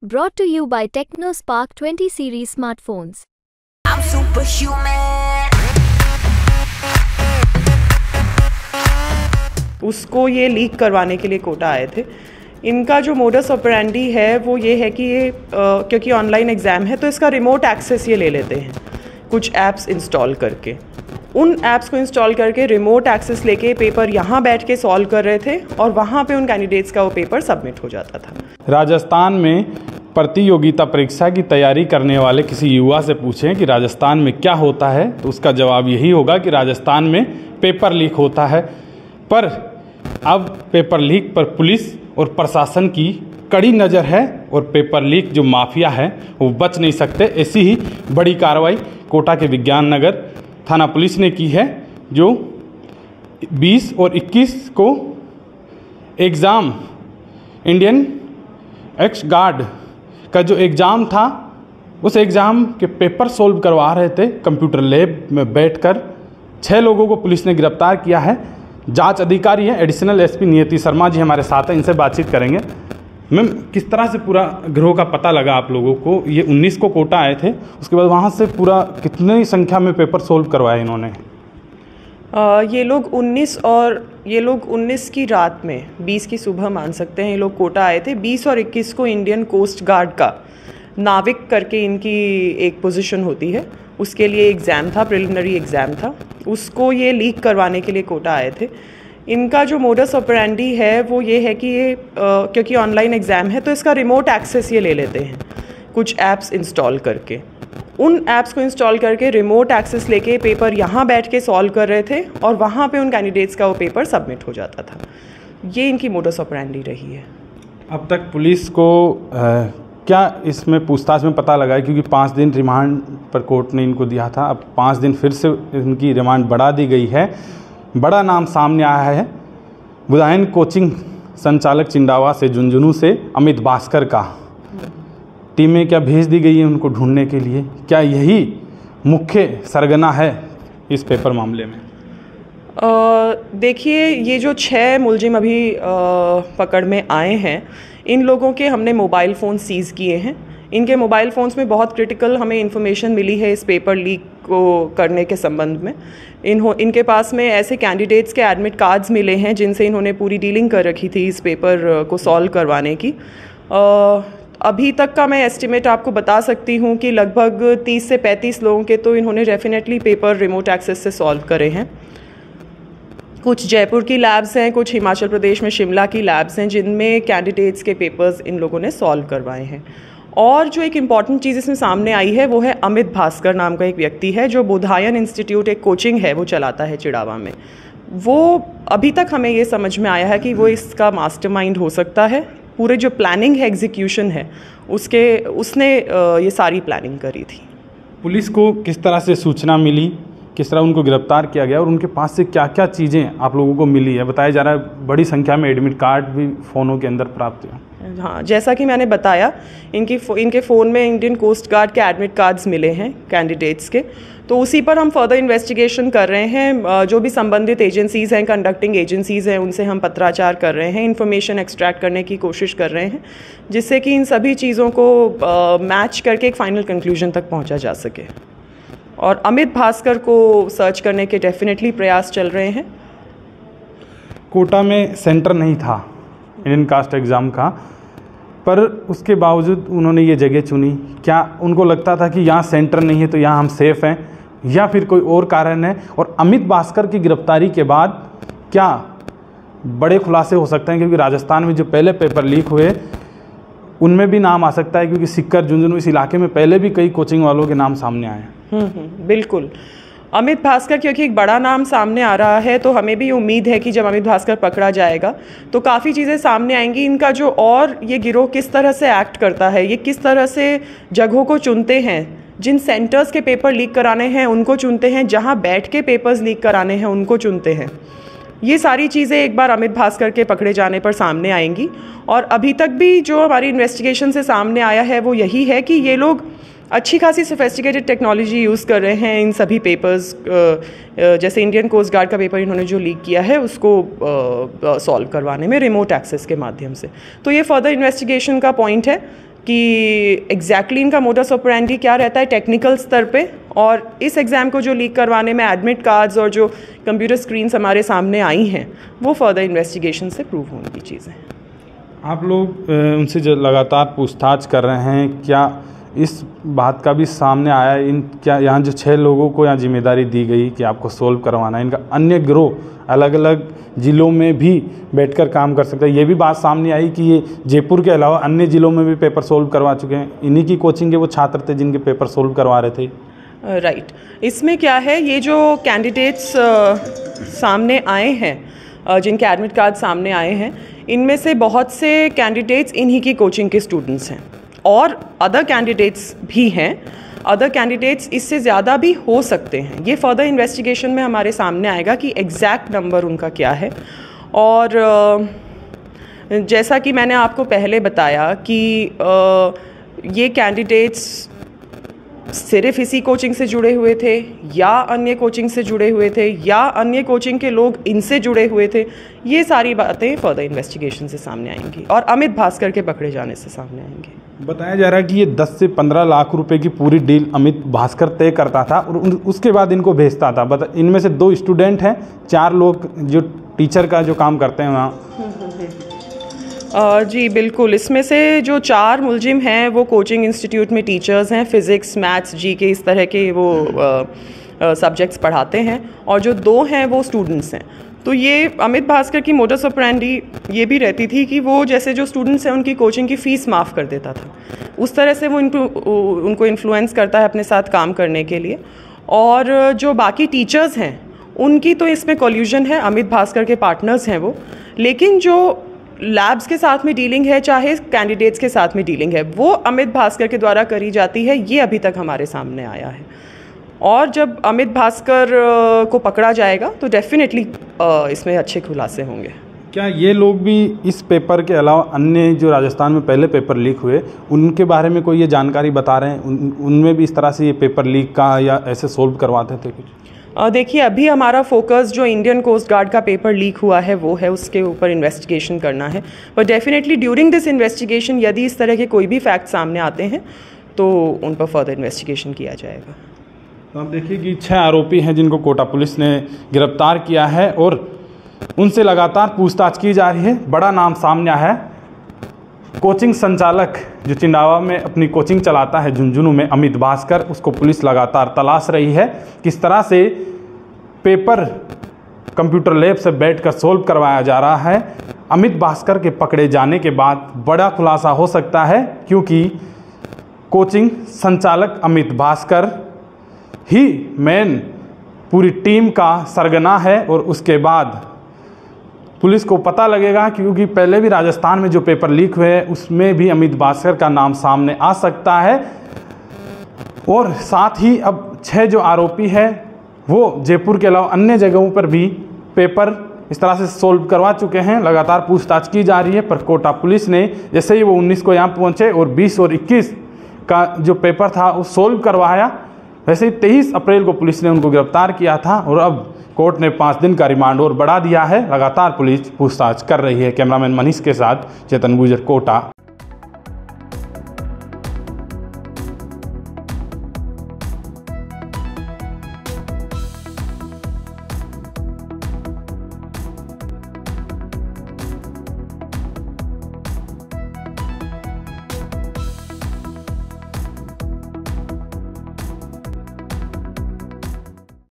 Brought to you by TechnoSpark 20 series smartphones. I'm superhuman. उसको ये leak करवाने के लिए कोटा आए थे। इनका जो मोडस ऑपरेंडी है वो ये है कि ये क्योंकि ऑनलाइन एग्ज़ाम है तो इसका रिमोट एक्सेस ये ले लेते हैं कुछ ऐप्स इंस्टॉल करके। उन ऐप्स को इंस्टॉल करके रिमोट एक्सेस लेके पेपर यहाँ बैठ के सॉल्व कर रहे थे और वहाँ पे उन कैंडिडेट्स का वो पेपर सबमिट हो जाता था। राजस्थान में प्रतियोगिता परीक्षा की तैयारी करने वाले किसी युवा से पूछें कि राजस्थान में क्या होता है तो उसका जवाब यही होगा कि राजस्थान में पेपर लीक होता है। पर अब पेपर लीक पर पुलिस और प्रशासन की कड़ी नज़र है और पेपर लीक जो माफिया है वो बच नहीं सकते। ऐसी ही बड़ी कार्रवाई कोटा के विज्ञान नगर थाना पुलिस ने की है, जो 20 और 21 को एग्ज़ाम इंडियन एक्स गार्ड का जो एग्ज़ाम था उस एग्ज़ाम के पेपर सोल्व करवा रहे थे। कंप्यूटर लैब में बैठकर 6 लोगों को पुलिस ने गिरफ्तार किया है। जांच अधिकारी है एडिशनल एसपी नियति शर्मा जी हमारे साथ हैं, इनसे बातचीत करेंगे। मैम, किस तरह से पूरा गिरोह का पता लगा आप लोगों को? ये 19 को कोटा आए थे, उसके बाद वहाँ से पूरा कितनी संख्या में पेपर सोल्व करवाए इन्होंने? ये लोग 19 की रात में 20 की सुबह मान सकते हैं ये लोग कोटा आए थे। 20 और 21 को इंडियन कोस्ट गार्ड का नाविक करके इनकी एक पोजीशन होती है, उसके लिए एग्ज़ाम था, प्रिलिमिनरी एग्ज़ाम था, उसको ये लीक करवाने के लिए कोटा आए थे। इनका जो मोडस ऑपरेंडी है वो ये है कि ये क्योंकि ऑनलाइन एग्ज़ाम है तो इसका रिमोट एक्सेस ये ले लेते हैं कुछ ऐप्स इंस्टॉल करके। उन ऐप्स को इंस्टॉल करके रिमोट एक्सेस लेके पेपर यहाँ बैठ के सॉल्व कर रहे थे और वहाँ पे उन कैंडिडेट्स का वो पेपर सबमिट हो जाता था। ये इनकी मोडस ऑपरेंडी रही है। अब तक पुलिस को क्या इसमें पूछताछ में पता लगा है? क्योंकि 5 दिन रिमांड पर कोर्ट ने इनको दिया था, अब 5 दिन फिर से इनकी रिमांड बढ़ा दी गई है। बड़ा नाम सामने आया है बुधायन कोचिंग संचालक चिंडावा से झुंझुनू से अमित भास्कर का। टीमें क्या भेज दी गई है उनको ढूंढने के लिए? क्या यही मुख्य सरगना है इस पेपर मामले में? देखिए, ये जो 6 मुलजिम अभी पकड़ में आए हैं, इन लोगों के हमने मोबाइल फ़ोन सीज़ किए हैं। इनके मोबाइल फ़ोन्स में बहुत क्रिटिकल हमें इन्फॉर्मेशन मिली है इस पेपर लीक को करने के संबंध में। इनके पास में ऐसे कैंडिडेट्स के एडमिट कार्ड्स मिले हैं जिनसे इन्होंने पूरी डीलिंग कर रखी थी इस पेपर को सॉल्व करवाने की। अभी तक का मैं एस्टिमेट आपको बता सकती हूँ कि लगभग 30 से 35 लोगों के तो इन्होंने डेफिनेटली पेपर रिमोट एक्सेस से सॉल्व करे हैं। कुछ जयपुर की लैब्स हैं, कुछ हिमाचल प्रदेश में शिमला की लैब्स हैं जिनमें कैंडिडेट्स के पेपर्स इन लोगों ने सॉल्व करवाए हैं। और जो एक इम्पॉर्टेंट चीज़ इसमें सामने आई है वो है अमित भास्कर नाम का एक व्यक्ति है जो बोधायन इंस्टीट्यूट एक कोचिंग है वो चलाता है चिड़ावा में। वो अभी तक हमें ये समझ में आया है कि वो इसका मास्टरमाइंड हो सकता है। पूरे जो प्लानिंग है, एग्जीक्यूशन है, उसने ये सारी प्लानिंग करी थी। पुलिस को किस तरह से सूचना मिली, किस तरह उनको गिरफ्तार किया गया और उनके पास से क्या क्या चीज़ें आप लोगों को मिली है? बताया जा रहा है बड़ी संख्या में एडमिट कार्ड भी फ़ोनों के अंदर प्राप्त हुए। हाँ, जैसा कि मैंने बताया, इनके फ़ोन में इंडियन कोस्ट गार्ड के एडमिट कार्ड्स मिले हैं कैंडिडेट्स के, तो उसी पर हम फर्दर इन्वेस्टिगेशन कर रहे हैं। जो भी संबंधित एजेंसीज़ हैं, कंडक्टिंग एजेंसीज़ हैं, उनसे हम पत्राचार कर रहे हैं, इन्फॉर्मेशन एक्सट्रैक्ट करने की कोशिश कर रहे हैं जिससे कि इन सभी चीज़ों को मैच करके एक फाइनल कंक्लूजन तक पहुँचा जा सके। और अमित भास्कर को सर्च करने के डेफिनेटली प्रयास चल रहे हैं। कोटा में सेंटर नहीं था इंडियन कास्ट एग्ज़ाम का, पर उसके बावजूद उन्होंने ये जगह चुनी। क्या उनको लगता था कि यहाँ सेंटर नहीं है तो यहाँ हम सेफ़ हैं, या फिर कोई और कारण है? और अमित भास्कर की गिरफ्तारी के बाद क्या बड़े खुलासे हो सकते हैं? क्योंकि राजस्थान में जो पहले पेपर लीक हुए उनमें भी नाम आ सकता है, क्योंकि सिक्कर झुंझुनू इस इलाके में पहले भी कई कोचिंग वालों के नाम सामने आए हैं। बिल्कुल। अमित भास्कर क्योंकि एक बड़ा नाम सामने आ रहा है तो हमें भी उम्मीद है कि जब अमित भास्कर पकड़ा जाएगा तो काफ़ी चीज़ें सामने आएंगी। इनका जो और ये गिरोह किस तरह से एक्ट करता है, ये किस तरह से जगहों को चुनते हैं, जिन सेंटर्स के पेपर लीक कराने हैं उनको चुनते हैं, जहाँ बैठ के पेपर्स लीक कराने हैं उनको चुनते हैं। ये सारी चीज़ें एक बार अमित भास्कर के पकड़े जाने पर सामने आएंगी। और अभी तक भी जो हमारी इन्वेस्टिगेशन से सामने आया है वो यही है कि ये लोग अच्छी खासी सोफिस्टिकेटेड टेक्नोलॉजी यूज़ कर रहे हैं इन सभी पेपर्स, जैसे इंडियन कोस्ट गार्ड का पेपर इन्होंने जो लीक किया है उसको सॉल्व करवाने में रिमोट एक्सेस के माध्यम से। तो ये फर्दर इन्वेस्टिगेशन का पॉइंट है कि एग्जैक्टली इनका मोडस ऑपरेंडी क्या रहता है टेक्निकल स्तर पे, और इस एग्ज़ाम को जो लीक करवाने में एडमिट कार्ड्स और जो कंप्यूटर स्क्रीन्स हमारे सामने आई हैं वो फर्दर इन्वेस्टिगेशन से प्रूव होने की चीज़ें हैं। आप लोग उनसे जो लगातार पूछताछ कर रहे हैं, क्या इस बात का भी सामने आया क्या यहाँ जो 6 लोगों को यहाँ जिम्मेदारी दी गई कि आपको सोल्व करवाना है, इनका अन्य गिरोह अलग अलग ज़िलों में भी बैठकर काम कर सकता है? ये भी बात सामने आई कि ये जयपुर के अलावा अन्य ज़िलों में भी पेपर सोल्व करवा चुके हैं। इन्हीं की कोचिंग के वो छात्र थे जिनके पेपर सोल्व करवा रहे थे। राइट। इसमें क्या है, ये जो कैंडिडेट्स सामने आए हैं, जिनके एडमिट कार्ड सामने आए हैं, इनमें से बहुत से कैंडिडेट्स इन्हीं की कोचिंग के स्टूडेंट्स हैं और अदर कैंडिडेट्स भी हैं। अदर कैंडिडेट्स इससे ज़्यादा भी हो सकते हैं। ये फर्दर इन्वेस्टिगेशन में हमारे सामने आएगा कि एग्जैक्ट नंबर उनका क्या है। और जैसा कि मैंने आपको पहले बताया कि ये कैंडिडेट्स सिर्फ इसी कोचिंग से जुड़े हुए थे या अन्य कोचिंग से जुड़े हुए थे या अन्य कोचिंग के लोग इनसे जुड़े हुए थे, ये सारी बातें फर्दर इन्वेस्टिगेशन से सामने आएंगी और अमित भास्कर के पकड़े जाने से सामने आएंगी। बताया जा रहा है कि ये 10 से 15 लाख रुपए की पूरी डील अमित भास्कर तय करता था और उसके बाद इनको भेजता था। इनमें से 2 स्टूडेंट हैं, 4 लोग जो टीचर का जो काम करते हैं वहाँ। जी बिल्कुल, इसमें से जो 4 मुलजिम हैं वो कोचिंग इंस्टीट्यूट में टीचर्स हैं, फिज़िक्स, मैथ्स, जीके इस तरह के वो सब्जेक्ट्स पढ़ाते हैं, और जो 2 हैं वो स्टूडेंट्स हैं। तो ये अमित भास्कर की मोडस ऑपरेंडी ये भी रहती थी कि वो जैसे जो स्टूडेंट्स हैं उनकी कोचिंग की फ़ीस माफ़ कर देता था, उस तरह से वो उनको इन्फ्लुएंस करता है अपने साथ काम करने के लिए। और जो बाकी टीचर्स हैं उनकी तो इसमें कोल्यूजन है, अमित भास्कर के पार्टनर्स हैं वो, लेकिन जो लैब्स के साथ में डीलिंग है, चाहे कैंडिडेट्स के साथ में डीलिंग है, वो अमित भास्कर के द्वारा करी जाती है। ये अभी तक हमारे सामने आया है, और जब अमित भास्कर को पकड़ा जाएगा तो डेफिनेटली इसमें अच्छे खुलासे होंगे। क्या ये लोग भी इस पेपर के अलावा अन्य जो राजस्थान में पहले पेपर लीक हुए उनके बारे में कोई ये जानकारी बता रहे हैं? उनमें भी इस तरह से ये पेपर लीक का या ऐसे सोल्व करवाते थे कुछ? देखिए, अभी हमारा फोकस जो इंडियन कोस्ट गार्ड का पेपर लीक हुआ है वो है, उसके ऊपर इन्वेस्टिगेशन करना है। पर डेफिनेटली ड्यूरिंग दिस इन्वेस्टिगेशन यदि इस तरह के कोई भी फैक्ट सामने आते हैं तो उन पर फर्दर इन्वेस्टिगेशन किया जाएगा। तो आप देखिए कि 6 आरोपी हैं जिनको कोटा पुलिस ने गिरफ्तार किया है और उनसे लगातार पूछताछ की जा रही है। बड़ा नाम सामने आया है, कोचिंग संचालक जो चिंडावा में अपनी कोचिंग चलाता है झुंझुनू में, अमित भास्कर, उसको पुलिस लगातार तलाश रही है। किस तरह से पेपर कंप्यूटर लैब से बैठकर सोल्व करवाया जा रहा है। अमित भास्कर के पकड़े जाने के बाद बड़ा खुलासा हो सकता है, क्योंकि कोचिंग संचालक अमित भास्कर ही मेन पूरी टीम का सरगना है। और उसके बाद पुलिस को पता लगेगा, क्योंकि पहले भी राजस्थान में जो पेपर लीक हुए हैं उसमें भी अमित भास्कर का नाम सामने आ सकता है। और साथ ही अब 6 जो आरोपी हैं वो जयपुर के अलावा अन्य जगहों पर भी पेपर इस तरह से सोल्व करवा चुके हैं। लगातार पूछताछ की जा रही है, पर कोटा पुलिस ने जैसे ही वो 19 को यहाँ पहुँचे और 20 और 21 का जो पेपर था वो सोल्व करवाया, वैसे ही 23 अप्रैल को पुलिस ने उनको गिरफ्तार किया था और अब कोर्ट ने 5 दिन का रिमांड और बढ़ा दिया है। लगातार पुलिस पूछताछ कर रही है। कैमरामैन मनीष के साथ चेतन गुजर, कोटा।